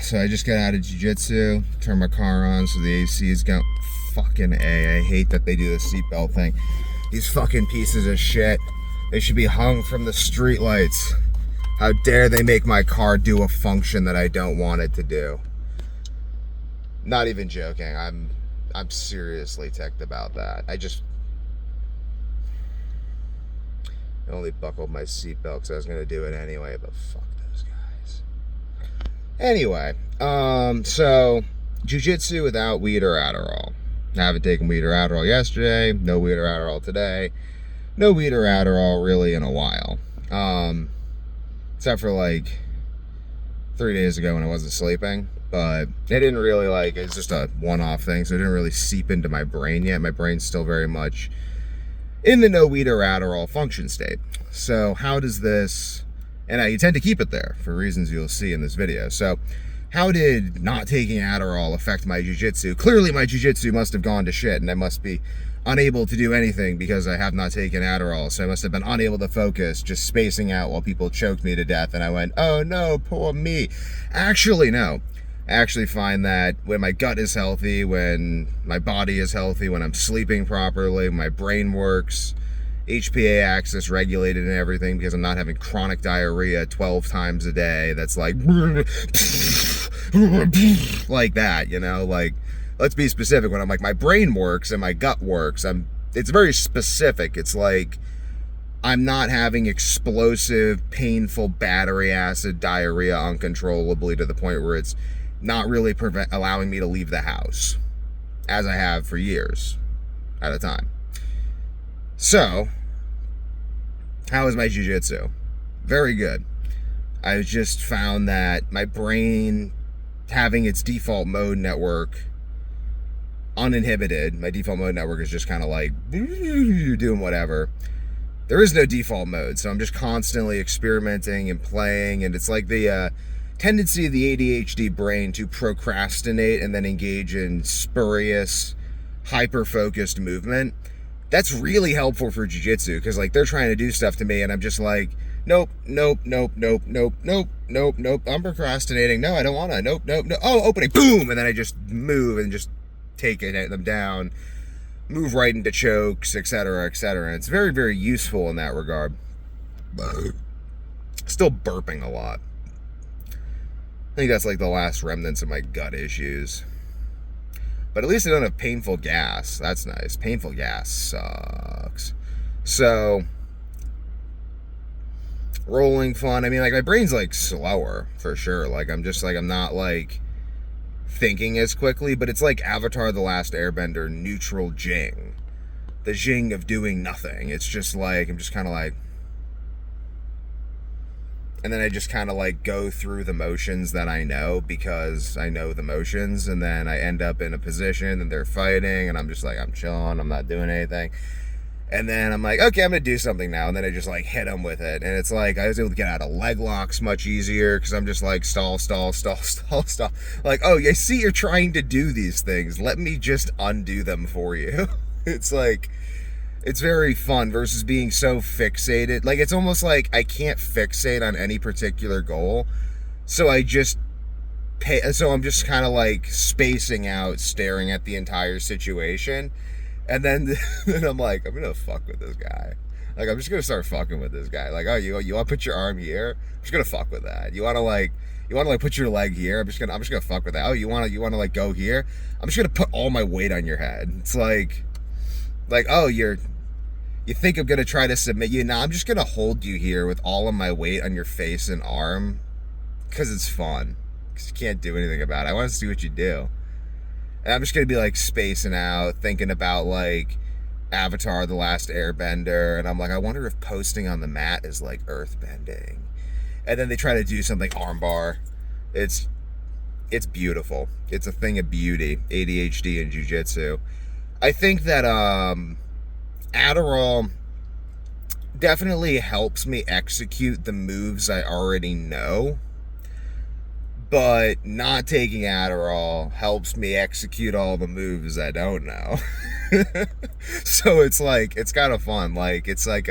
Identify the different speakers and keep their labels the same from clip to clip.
Speaker 1: So I just got out of Jiu-Jitsu, turned my car on so the AC is going. Fucking A. I hate that they do the seatbelt thing. These fucking pieces of shit. They should be hung from the streetlights. How dare they make my car do a function that I don't want it to do. Not even joking. I'm seriously ticked about that. I only buckled my seatbelt because I was going to do it anyway, but fuck those guys. Anyway, so Jiu-Jitsu without weed or Adderall. I haven't taken weed or Adderall yesterday. No weed or Adderall today. No weed or Adderall really in a while. Except for like 3 days ago when I wasn't sleeping. But it didn't really it's just a one-off thing, so it didn't really seep into my brain yet. My brain's still very much in the no weed or Adderall function state. So how does this, and I intend to keep it there for reasons you'll see in this video. So how did not taking Adderall affect my jiu-jitsu? Clearly my jiu-jitsu must have gone to shit and I must be unable to do anything because I have not taken Adderall. So I must have been unable to focus, just spacing out while people choked me to death. And I went, oh no, poor me. Actually, no. I actually find that when my gut is healthy, when my body is healthy, when I'm sleeping properly, my brain works, HPA axis regulated and everything because I'm not having chronic diarrhea 12 times a day. That's like that, you know, like, let's be specific. When I'm like, my brain works and my gut works, it's very specific. It's like, I'm not having explosive, painful battery acid diarrhea uncontrollably to the point where it's not really allowing me to leave the house, as I have for years at a time. So, how is my jiu-jitsu? Very good. I just found that my brain having its default mode network uninhibited, my default mode network is just kind of like doing whatever. There is no default mode, so I'm just constantly experimenting and playing, and it's like the tendency of the ADHD brain to procrastinate and then engage in spurious, hyper-focused movement. That's really helpful for jiu-jitsu because like they're trying to do stuff to me and I'm just like, nope. I'm procrastinating. No, I don't want to. Nope. Oh, opening, boom, and then I just move and just take them down, move right into chokes, etc., etc. And it's very, very useful in that regard. Still burping a lot. I think that's like the last remnants of my gut issues. But at least I don't have painful gas. That's nice. Painful gas sucks. So, rolling fun. I mean, like, my brain's, like, slower, for sure. Like, I'm not, like, thinking as quickly. But it's like Avatar The Last Airbender neutral Jing. The Jing of doing nothing. It's just, like, I'm just kind of, like... And then I just kind of like go through the motions that I know because I know the motions, and then I end up in a position and they're fighting and I'm just like, I'm chilling, I'm not doing anything. And then I'm like, okay, I'm going to do something now. And then I just like hit them with it. And it's like, I was able to get out of leg locks much easier because I'm just like stall. Like, oh, I see you're trying to do these things. Let me just undo them for you. It's like... It's very fun versus being so fixated. Like, it's almost like I can't fixate on any particular goal. So I just so I'm just kind of like spacing out, staring at the entire situation. And then I'm like, I'm going to fuck with this guy. Like, I'm just going to start fucking with this guy. Like, oh, you want to put your arm here? I'm just going to fuck with that. You want to put your leg here? I'm just going to fuck with that. Oh, you want to like go here? I'm just going to put all my weight on your head. It's like, oh, you think I'm going to try to submit you? Nah, I'm just going to hold you here with all of my weight on your face and arm because it's fun. Because you can't do anything about it. I want to see what you do. And I'm just going to be like spacing out, thinking about like Avatar The Last Airbender. And I'm like, I wonder if posting on the mat is like earthbending. And then they try to do something armbar. It's beautiful. It's a thing of beauty. ADHD and jiu-jitsu. I think that Adderall definitely helps me execute the moves I already know, but not taking Adderall helps me execute all the moves I don't know. So it's like, it's kind of fun. Like, it's like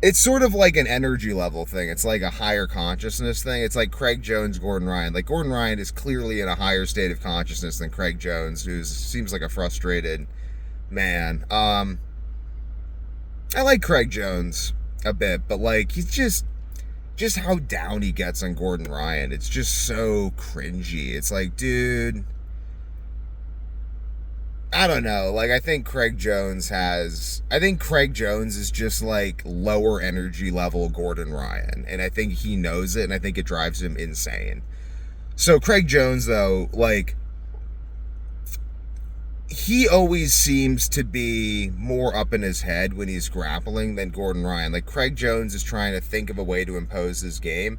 Speaker 1: it's sort of like an energy level thing. It's like a higher consciousness thing. It's like Craig Jones, Gordon Ryan. Like Gordon Ryan is clearly in a higher state of consciousness than Craig Jones, who seems like a frustrated man. I like Craig Jones a bit, but like he's just how down he gets on Gordon Ryan. It's just so cringy. It's like, dude, I don't know. Like, I think Craig Jones is just like lower energy level Gordon Ryan. And I think he knows it, and I think it drives him insane. So Craig Jones, though, like, he always seems to be more up in his head when he's grappling than Gordon Ryan. Like, Craig Jones is trying to think of a way to impose his game,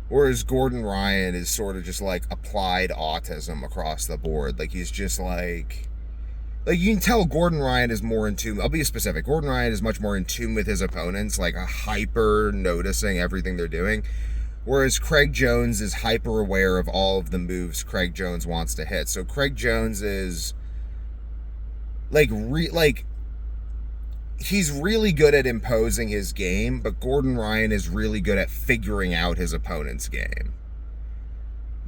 Speaker 1: whereas Gordon Ryan is sort of just like applied autism across the board. Like, he's just like you can tell Gordon Ryan is more in tune. I'll be specific. Gordon Ryan is much more in tune with his opponents, like a hyper noticing everything they're doing. Whereas Craig Jones is hyper aware of all of the moves Craig Jones wants to hit. So Craig Jones is he's really good at imposing his game, but Gordon Ryan is really good at figuring out his opponent's game.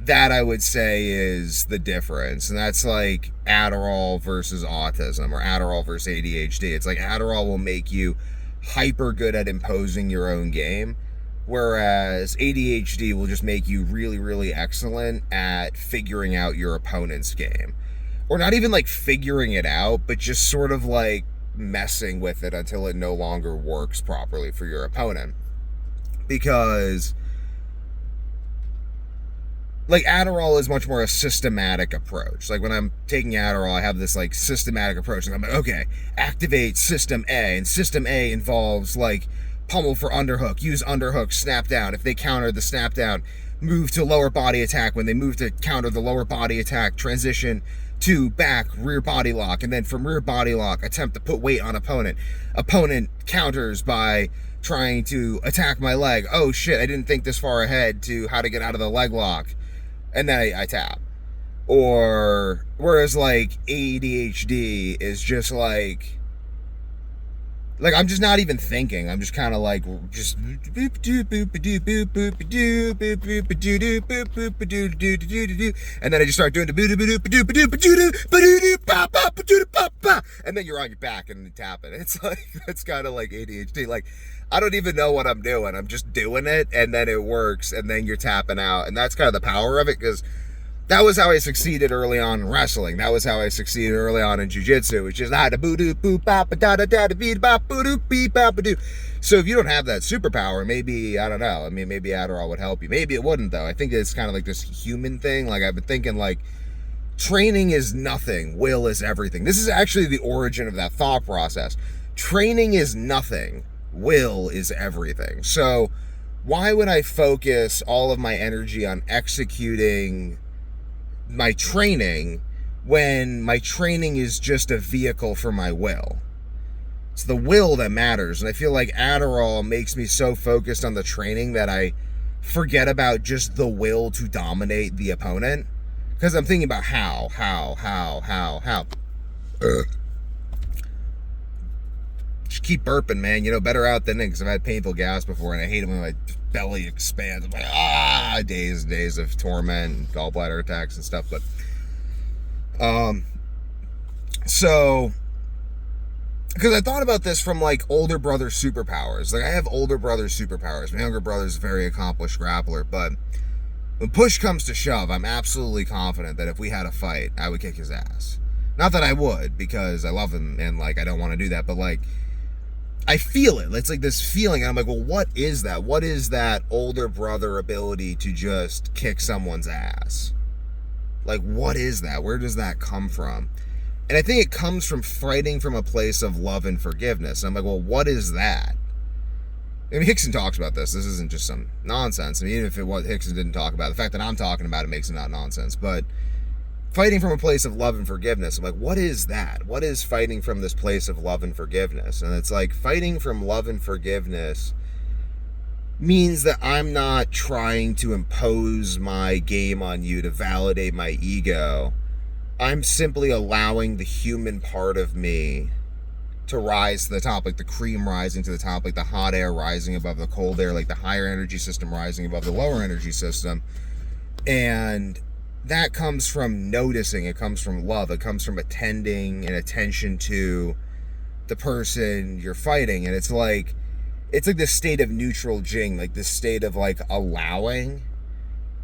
Speaker 1: That, I would say, is the difference. And that's like Adderall versus autism, or Adderall versus ADHD. It's like Adderall will make you hyper good at imposing your own game, whereas ADHD will just make you really, really excellent at figuring out your opponent's game. Or not even like figuring it out, but just sort of like messing with it until it no longer works properly for your opponent. Because like Adderall is much more a systematic approach. Like when I'm taking Adderall, I have this like systematic approach. And I'm like, okay, activate system A. And system A involves like pummel for underhook, use underhook, snap down. If they counter the snap down, move to lower body attack. When they move to counter the lower body attack, transition to back rear body lock. And then from rear body lock, attempt to put weight on opponent. Opponent counters by trying to attack my leg. Oh shit, I didn't think this far ahead to how to get out of the leg lock. And then I tap. Or, whereas like ADHD is just like I'm just not even thinking. I'm just kind of like, just boop doo boop doo boop boop doo boop boop doo doo boop boop doo doo doo doo, and then I just start doing the boop doo boop doo doo boop doo doo doo pa pa doo pa pa, and then you're on your back and tapping. It's like, that's kind of like ADHD. Like, I don't even know what I'm doing. I'm just doing it, and then it works, and then you're tapping out, and that's kind of the power of it, because that was how I succeeded early on in wrestling. That was how I succeeded early on in Jiu-Jitsu, which is so if you don't have that superpower, maybe, I don't know, I mean, maybe Adderall would help you. Maybe it wouldn't, though. I think it's kind of like this human thing. Like, I've been thinking, like, training is nothing, will is everything. This is actually the origin of that thought process. Training is nothing, will is everything. So why would I focus all of my energy on executing my training when my training is just a vehicle for my will? It's the will that matters. And I feel like Adderall makes me so focused on the training that I forget about just the will to dominate the opponent, because I'm thinking about how. Just keep burping, man. You know, better out than in, because I've had painful gas before, and I hate it when my belly expands. I'm like, days and days of torment and gallbladder attacks and stuff. But so, because I thought about this from like older brother superpowers. Like, I have older brother superpowers. My younger brother's a very accomplished grappler, but when push comes to shove, I'm absolutely confident that if we had a fight, I would kick his ass. Not that I would, because I love him and like I don't want to do that, but like, I feel it. It's like this feeling, and I'm like, well, what is that? What is that older brother ability to just kick someone's ass? Like, what is that? Where does that come from? And I think it comes from fighting from a place of love and forgiveness. And I'm like, well, what is that? I mean, Hickson talks about this. This isn't just some nonsense. I mean, even if it was, Hickson didn't talk about it. The fact that I'm talking about it makes it not nonsense. But fighting from a place of love and forgiveness, I'm like, what is that? What is fighting from this place of love and forgiveness? And it's like, fighting from love and forgiveness means that I'm not trying to impose my game on you to validate my ego. I'm simply allowing the human part of me to rise to the top, like the cream rising to the top, like the hot air rising above the cold air, like the higher energy system rising above the lower energy system. And that comes from noticing, it comes from love, it comes from attending and attention to the person you're fighting. And it's like this state of neutral Jing, like this state of like allowing.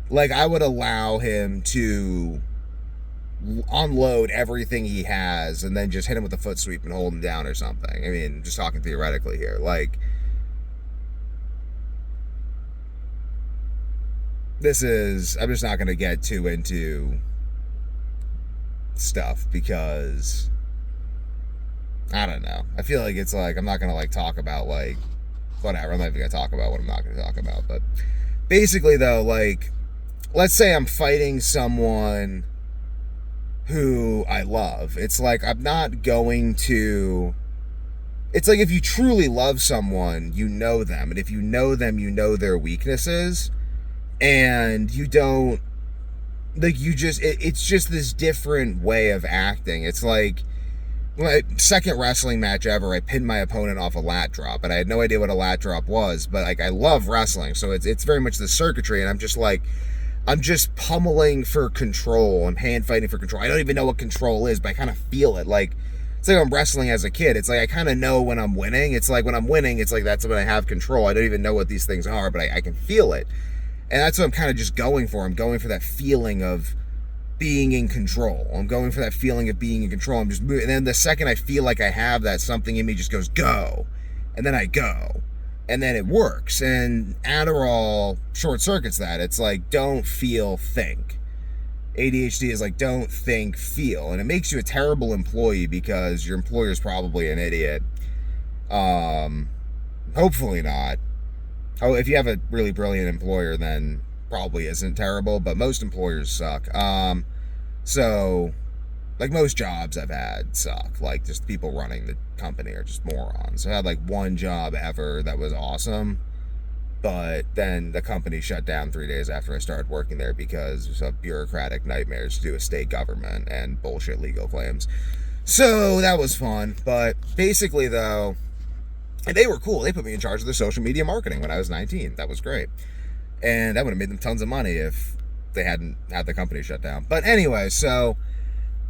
Speaker 1: Like I would allow him to unload everything he has and then just hit him with a foot sweep and hold him down or something. I mean, just talking theoretically here. Like, I'm just not going to get too into stuff because I don't know. I feel like it's like I'm not going to like talk about like whatever. I'm not even going to talk about what I'm not going to talk about. But basically though, like, let's say I'm fighting someone who I love. It's like I'm not going to... It's like if you truly love someone, you know them. And if you know them, you know their weaknesses. And you don't... Like, you just... It's just this different way of acting. It's like... My second wrestling match ever, I pinned my opponent off a lat drop. And I had no idea what a lat drop was. But, like, I love wrestling. So it's very much the circuitry. And I'm just like... I'm just pummeling for control. I'm hand fighting for control. I don't even know what control is, but I kind of feel it. Like, it's like I'm wrestling as a kid. It's like I kind of know when I'm winning. It's like when I'm winning, it's like that's when I have control. I don't even know what these things are, but I can feel it. And that's what I'm kind of just going for. I'm going for that feeling of being in control. I'm going for that feeling of being in control. I'm just moving. And then the second I feel like I have that, something in me just goes, go. And then I go. And then it works. And Adderall short circuits that. It's like, don't feel, think. ADHD is like, don't think, feel. And it makes you a terrible employee because your employer's probably an idiot. Hopefully not. Oh, if you have a really brilliant employer, then probably isn't terrible. But most employers suck. So... Like most jobs I've had suck. Like just people running the company are just morons. I had like one job ever that was awesome, but then the company shut down 3 days after I started working there because of bureaucratic nightmares to do with state government and bullshit legal claims. So that was fun. But basically though, and they were cool. They put me in charge of their social media marketing when I was 19. That was great. And that would have made them tons of money if they hadn't had the company shut down. But anyway, so...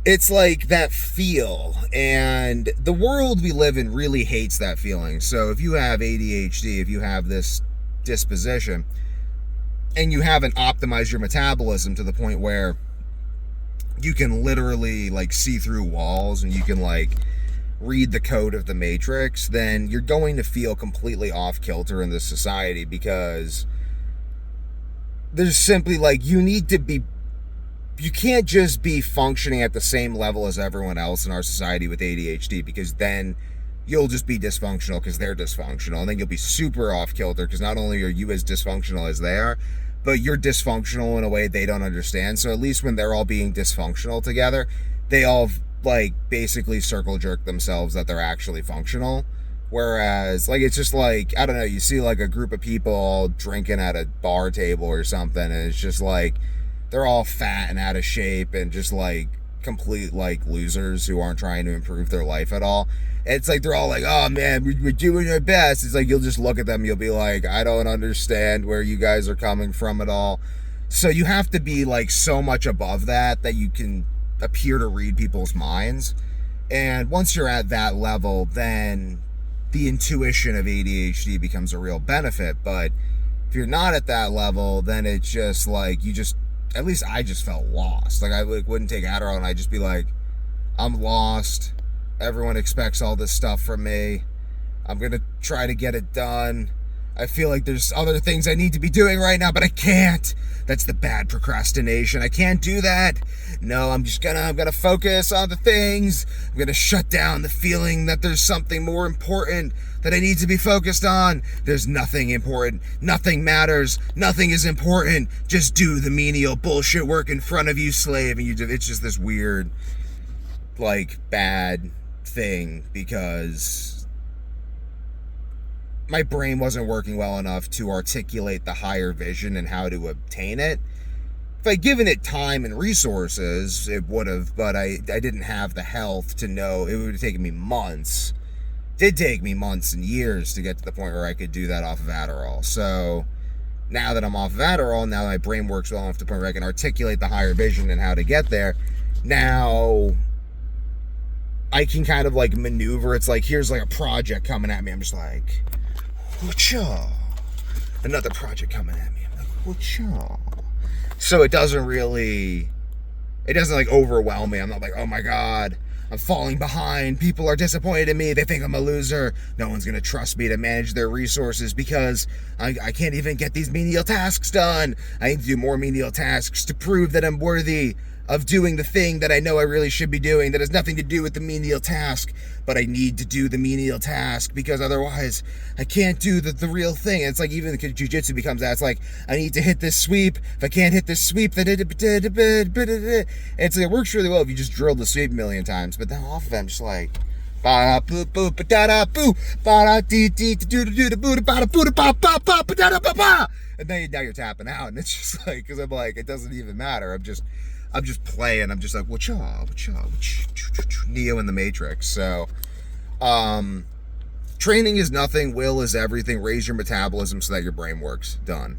Speaker 1: It's like that feel, and the world we live in really hates that feeling. So if you have ADHD, if you have this disposition, and you haven't optimized your metabolism to the point where you can literally like see through walls and you can like read the code of the Matrix, then you're going to feel completely off kilter in this society because there's simply like, you can't just be functioning at the same level as everyone else in our society with ADHD because then you'll just be dysfunctional because they're dysfunctional. And then you'll be super off kilter because not only are you as dysfunctional as they are, but you're dysfunctional in a way they don't understand. So at least when they're all being dysfunctional together, they all like basically circle jerk themselves that they're actually functional. Whereas like, it's just like, I don't know, you see like a group of people all drinking at a bar table or something. And it's just like, they're all fat and out of shape and just like complete like losers who aren't trying to improve their life at all. It's like they're all like, oh man, we're doing our best. It's like you'll just look at them, you'll be like, I don't understand where you guys are coming from at all. So you have to be like so much above that you can appear to read people's minds. And once you're at that level, then the intuition of ADHD becomes a real benefit. But if you're not at that level, then it's just like at least I just felt lost. Like I wouldn't take Adderall and I'd just be like, I'm lost. Everyone expects all this stuff from me. I'm going to try to get it done. I feel like there's other things I need to be doing right now, but I can't. That's the bad procrastination. I can't do that. No, I'm gonna focus on the things. I'm gonna shut down the feeling that there's something more important that I need to be focused on. There's nothing important. Nothing matters. Nothing is important. Just do the menial bullshit work in front of you, slave. And it's just this weird, like, bad thing because my brain wasn't working well enough to articulate the higher vision and how to obtain it. If I'd given it time and resources, it would have, but I didn't have the health to know. It would have taken me months did take me months and years to get to the point where I could do that off of Adderall. So now that I'm off of Adderall, now my brain works well enough to the point where I can articulate the higher vision and how to get there. Now I can kind of like maneuver. It's like, here's like a project coming at me. I'm just like, whatcha? Another project coming at me. I'm like, whatcha? So it doesn't like overwhelm me. I'm not like, oh my God, I'm falling behind. People are disappointed in me. They think I'm a loser. No one's going to trust me to manage their resources because I can't even get these menial tasks done. I need to do more menial tasks to prove that I'm worthy of doing the thing that I know I really should be doing that has nothing to do with the menial task, but I need to do the menial task because otherwise I can't do the real thing. And it's like even the Jiu-Jitsu becomes that. It's like, I need to hit this sweep. If I can't hit this sweep, then it's like, it works really well if you just drill the sweep a million times. But then off of it, I'm just like, and then now you're tapping out, and it's just like, because I'm like, it doesn't even matter. I'm just playing. I'm just like, whatcha, Neo in the Matrix. So, training is nothing. Will is everything. Raise your metabolism so that your brain works. Done.